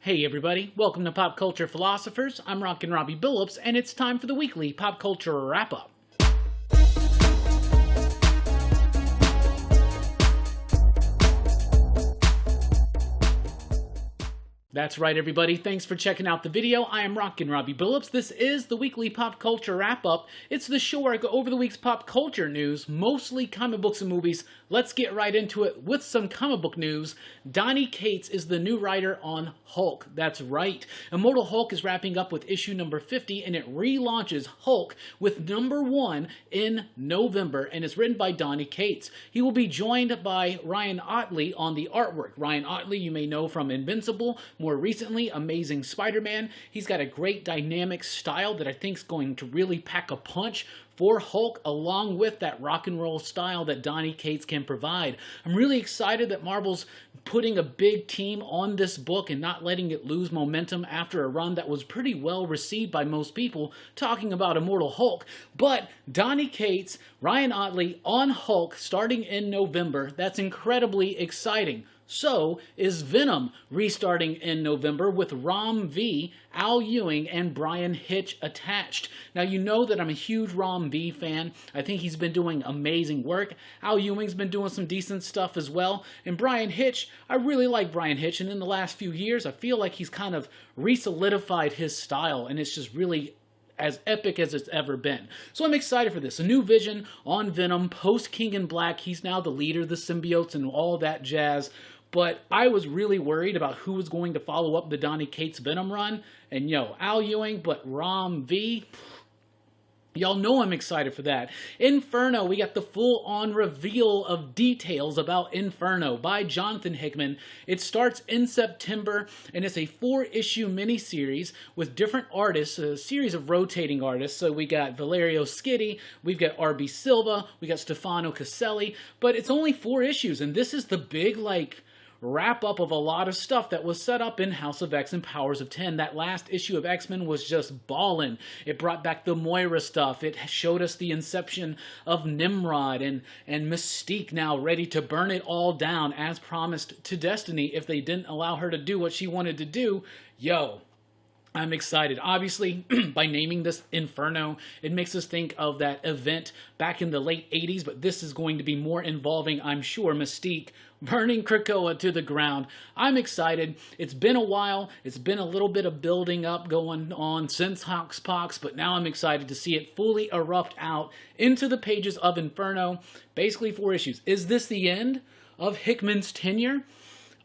Hey everybody, welcome to Pop Culture Philosophers. I'm Rockin Robbie Billups, and it's time for the weekly Pop Culture Wrap-Up. That's right, everybody. Thanks for checking out the video. I am Rockin Robbie Billups. This is the weekly Pop Culture Wrap-Up. It's the show where I go over the week's pop culture news, mostly comic books and movies. Let's get right into it with some comic book news. Donny Cates is the new writer on Hulk. That's right. Immortal Hulk is wrapping up with issue number 50, and it relaunches Hulk with number 1 in November, and it's written by Donny Cates. He will be joined by Ryan Ottley on the artwork. Ryan Ottley, you may know from Invincible, more recently, Amazing Spider-Man. He's got a great dynamic style that I think is going to really pack a punch for Hulk, along with that rock and roll style that Donny Cates can provide. I'm really excited that Marvel's putting a big team on this book and not letting it lose momentum after a run that was pretty well received by most people, talking about Immortal Hulk. But Donny Cates, Ryan Ottley on Hulk starting in November, that's incredibly exciting. So is Venom restarting in November with Rom V, Al Ewing, and Bryan Hitch attached. Now, you know that I'm a huge Rom V fan. I think he's been doing amazing work. Al Ewing's been doing some decent stuff as well. And Bryan Hitch, I really like Bryan Hitch, and in the last few years, I feel like he's kind of re-solidified his style, and it's just really as epic as it's ever been. So I'm excited for this. A new vision on Venom, post-King in Black. He's now the leader of the symbiotes and all that jazz. But I was really worried about who was going to follow up the Donny Cates Venom run. And Al Ewing, but Rom V, y'all know I'm excited for that. Inferno, we got the full-on reveal of details about Inferno by Jonathan Hickman. It starts in September, and it's a 4-issue miniseries with different artists, a series of rotating artists. So we got Valerio Schiti, we've got R.B. Silva, we got Stefano Caselli, but it's only 4 issues, and this is the big, wrap up of a lot of stuff that was set up in House of X and Powers of 10. That last issue of X-Men was just ballin'. It brought back the Moira stuff. It showed us the inception of Nimrod and Mystique now ready to burn it all down as promised to Destiny if they didn't allow her to do what she wanted to do. I'm excited. Obviously, by naming this Inferno, it makes us think of that event back in the late 80s, but this is going to be more involving, I'm sure, Mystique burning Krakoa to the ground. I'm excited. It's been a while. It's been a little bit of building up going on since Hoxpox, but now I'm excited to see it fully erupt out into the pages of Inferno. Basically 4 issues. Is this the end of Hickman's tenure?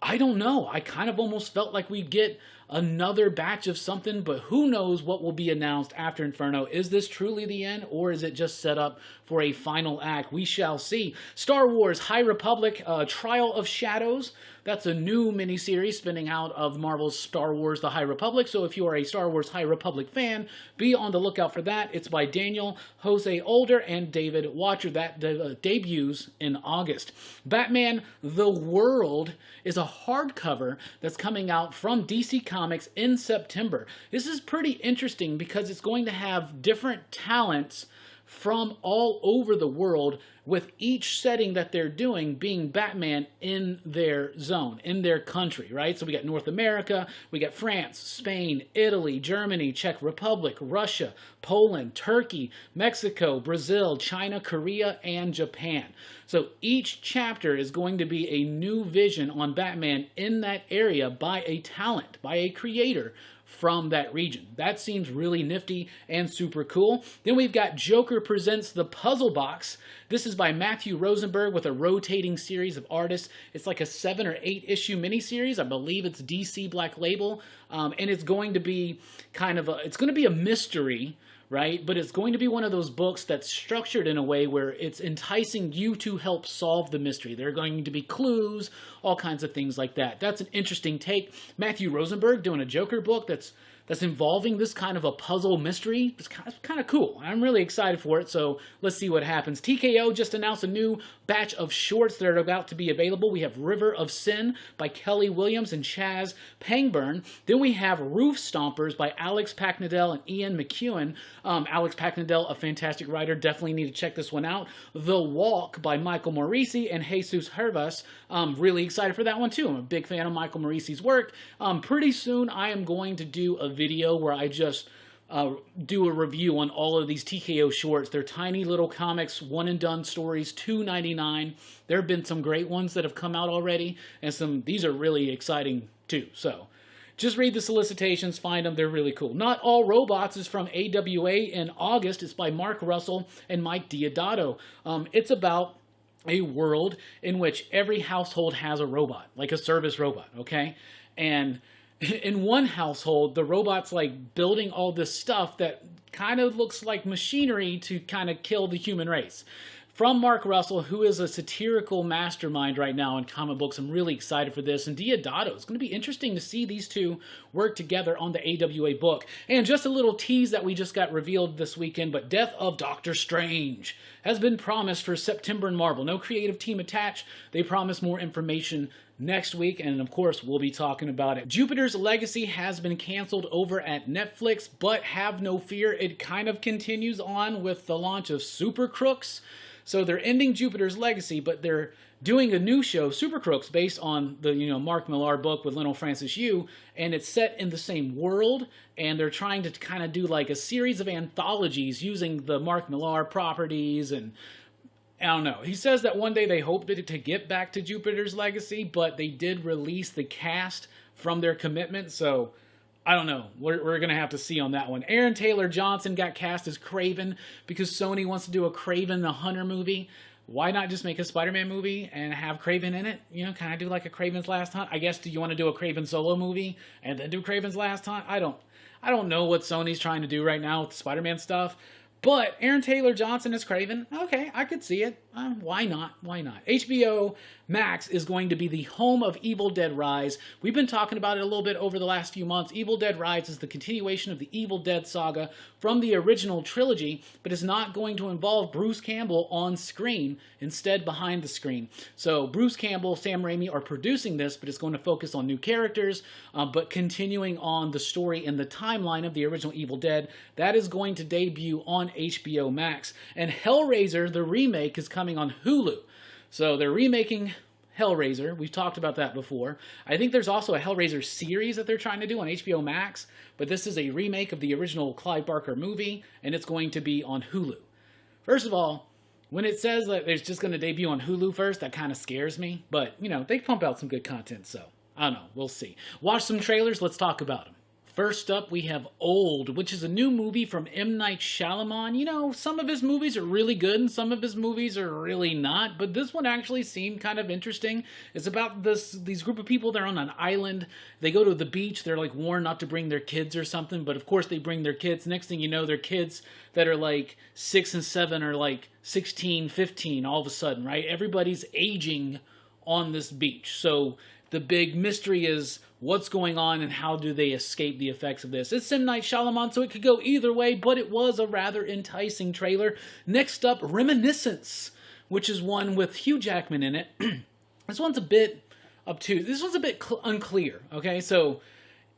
I don't know. I kind of almost felt like we'd get another batch of something, but who knows what will be announced after Inferno. Is this truly the end, or is it just set up for a final act? We shall see. Star Wars High Republic, Trial of Shadows. That's a new miniseries spinning out of Marvel's Star Wars The High Republic, so if you are a Star Wars High Republic fan, be on the lookout for that. It's by Daniel Jose Older and David Watcher. That debuts in August. Batman The World is a hardcover that's coming out from DC Comics in September. This is pretty interesting because it's going to have different talents from all over the world, with each setting that they're doing being Batman in their zone, in their country, right? So we got North America, we got France, Spain, Italy, Germany, Czech Republic, Russia, Poland, Turkey, Mexico, Brazil, China, Korea, and Japan. So each chapter is going to be a new vision on Batman in that area by a talent, by a creator from that region. That seems really nifty and super cool. Then we've got Joker Presents The Puzzlebox. This is by Matthew Rosenberg with a rotating series of artists. It's like a 7 or 8 issue miniseries. I believe it's DC Black Label. And it's going to be it's going to be a mystery, right? But it's going to be one of those books that's structured in a way where it's enticing you to help solve the mystery. There are going to be clues, all kinds of things like that. That's an interesting take. Matthew Rosenberg doing a Joker book that's that's involving this kind of a puzzle mystery. It's kind of cool. I'm really excited for it, so let's see what happens. TKO just announced a new batch of shorts that are about to be available. We have River of Sin by Kelly Williams and Chaz Pangburn. Then we have Roof Stompers by Alex Packnadell and Ian McEwen. Alex Packnadell, a fantastic writer. Definitely need to check this one out. The Walk by Michael Morisi and Jesus Hervas. Really excited for that one too. I'm a big fan of Michael Morisi's work. Pretty soon I am going to do a video where I just do a review on all of these TKO shorts. They're tiny little comics, one and done stories, $2.99. There have been some great ones that have come out already, and these are really exciting too. So just read the solicitations, find them, they're really cool. Not All Robots is from AWA in August. It's by Mark Russell and Mike Diodato. It's about a world in which every household has a robot, like a service robot, okay? And in one household, the robot's like building all this stuff that kind of looks like machinery to kind of kill the human race. From Mark Russell, who is a satirical mastermind right now in comic books. I'm really excited for this. And Diodato, it's going to be interesting to see these two work together on the AWA book. And just a little tease that we just got revealed this weekend, but Death of Doctor Strange has been promised for September in Marvel. No creative team attached. They promise more information next week, and of course we'll be talking about it. Jupiter's Legacy has been canceled over at Netflix, but have no fear, it kind of continues on with the launch of Super Crooks. So they're ending Jupiter's Legacy, but they're doing a new show, Super Crooks, based on the Mark Millar book with Lionel Francis Yu, and it's set in the same world, and they're trying to kind of do like a series of anthologies using the Mark Millar properties, and I don't know. He says that one day they hope to get back to Jupiter's Legacy, but they did release the cast from their commitment, so I don't know. We're going to have to see on that one. Aaron Taylor Johnson got cast as Kraven because Sony wants to do a Kraven the Hunter movie. Why not just make a Spider-Man movie and have Kraven in it? Kind of do like a Kraven's Last Hunt? I guess, do you want to do a Kraven solo movie and then do Kraven's Last Hunt? I don't know what Sony's trying to do right now with the Spider-Man stuff. But Aaron Taylor Johnson is Kraven. Okay, I could see it. Why not? Why not? HBO Max is going to be the home of Evil Dead Rise. We've been talking about it a little bit over the last few months. Evil Dead Rise is the continuation of the Evil Dead saga from the original trilogy, but is not going to involve Bruce Campbell on screen, instead behind the screen. So Bruce Campbell, Sam Raimi are producing this, but it's going to focus on new characters, but continuing on the story and the timeline of the original Evil Dead. That is going to debut on HBO Max. And Hellraiser, the remake, is coming on Hulu. So they're remaking Hellraiser. We've talked about that before. I think there's also a Hellraiser series that they're trying to do on HBO Max, but this is a remake of the original Clive Barker movie, and it's going to be on Hulu. First of all, when it says that it's just going to debut on Hulu first, that kind of scares me, but, they pump out some good content, so I don't know. We'll see. Watch some trailers. Let's talk about them. First up, we have Old, which is a new movie from M. Night Shyamalan. Some of his movies are really good and some of his movies are really not, but this one actually seemed kind of interesting. It's about these group of people, they're on an island. They go to the beach. They're like warned not to bring their kids or something, but of course they bring their kids. Next thing you know, their kids that are like 6 and 7 are like 16, 15 all of a sudden, right? Everybody's aging on this beach. So the big mystery is what's going on and how do they escape the effects of this. It's M. Night Shyamalan, so it could go either way, but it was a rather enticing trailer. Next up, Reminiscence, which is one with Hugh Jackman in it. This one's a bit obtuse. This one's a bit unclear, okay? So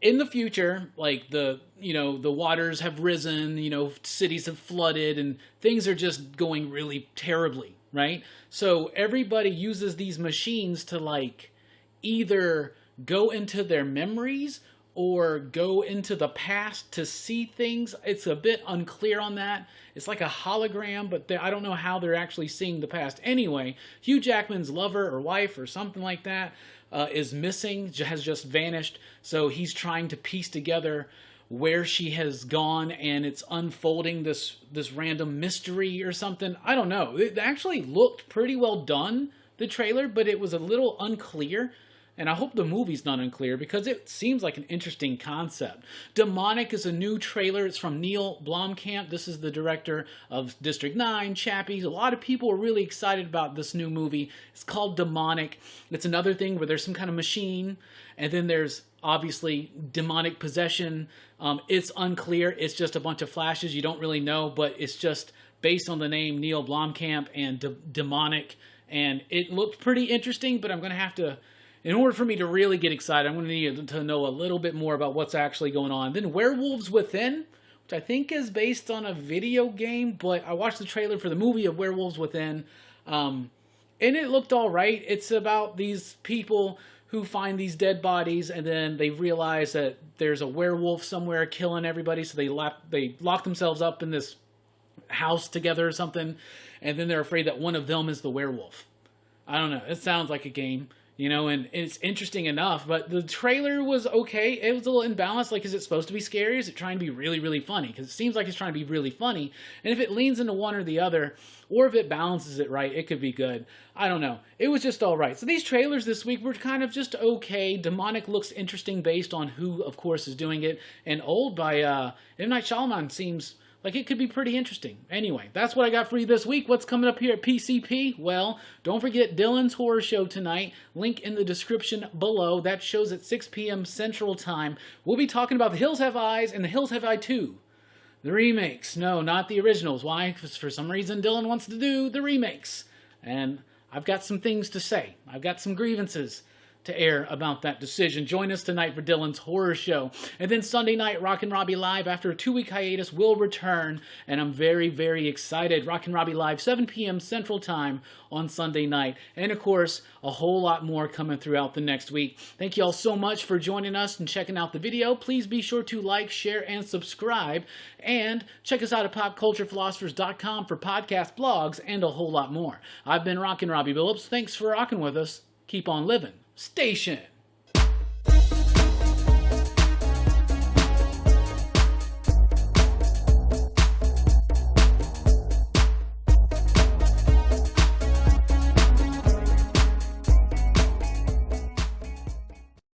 in the future, like the waters have risen, cities have flooded, and things are just going really terribly, right? So everybody uses these machines to either go into their memories or go into the past to see things. It's a bit unclear on that. It's like a hologram, but I don't know how they're actually seeing the past. Anyway, Hugh Jackman's lover or wife or something like that is missing, has just vanished. So he's trying to piece together where she has gone, and it's unfolding this random mystery or something. I don't know. It actually looked pretty well done, the trailer, but it was a little unclear. and I hope the movie's not unclear because it seems like an interesting concept. Demonic is a new trailer. It's from Neil Blomkamp. This is the director of District 9, Chappie. A lot of people are really excited about this new movie. It's called Demonic. It's another thing where there's some kind of machine, and then there's obviously demonic possession. It's unclear. It's just a bunch of flashes. You don't really know, but it's just based on the name Neil Blomkamp and Demonic. And it looked pretty interesting, but I'm going to have to, in order for me to really get excited, I'm going to need to know a little bit more about what's actually going on. Then Werewolves Within, which I think is based on a video game, but I watched the trailer for the movie of Werewolves Within, and it looked all right. It's about these people who find these dead bodies, and then they realize that there's a werewolf somewhere killing everybody, so they lock themselves up in this house together or something, and then they're afraid that one of them is the werewolf. I don't know. It sounds like a game, you know, and it's interesting enough, but the trailer was okay. It was a little imbalanced. Like, is it supposed to be scary? Is it trying to be really, really funny? Because it seems like it's trying to be really funny, and if it leans into one or the other, or if it balances it right, it could be good. I don't know. It was just all right. So these trailers this week were kind of just okay. Demonic looks interesting based on who, of course, is doing it, and Old by M. Night Shyamalan seems like it could be pretty interesting. Anyway, that's what I got for you this week. What's coming up here at PCP? Well, don't forget Dylan's Horror Show tonight. Link in the description below. That show's at 6 p.m. Central Time. We'll be talking about The Hills Have Eyes and The Hills Have Eyes 2. The remakes. No, not the originals. Why? Because for some reason Dylan wants to do the remakes. And I've got some things to say. I've got some grievances to air about that decision. Join us tonight for Dylan's Horror Show. And then Sunday night, Rockin Robbie Live, after a 2-week hiatus, will return. And I'm very, very excited. Rockin Robbie Live, 7 p.m. Central Time on Sunday night. And, of course, a whole lot more coming throughout the next week. Thank you all so much for joining us and checking out the video. Please be sure to like, share, and subscribe. And check us out at popculturephilosophers.com for podcast blogs and a whole lot more. I've been Rockin Robbie Billups. Thanks for rocking with us. Keep on living. Station.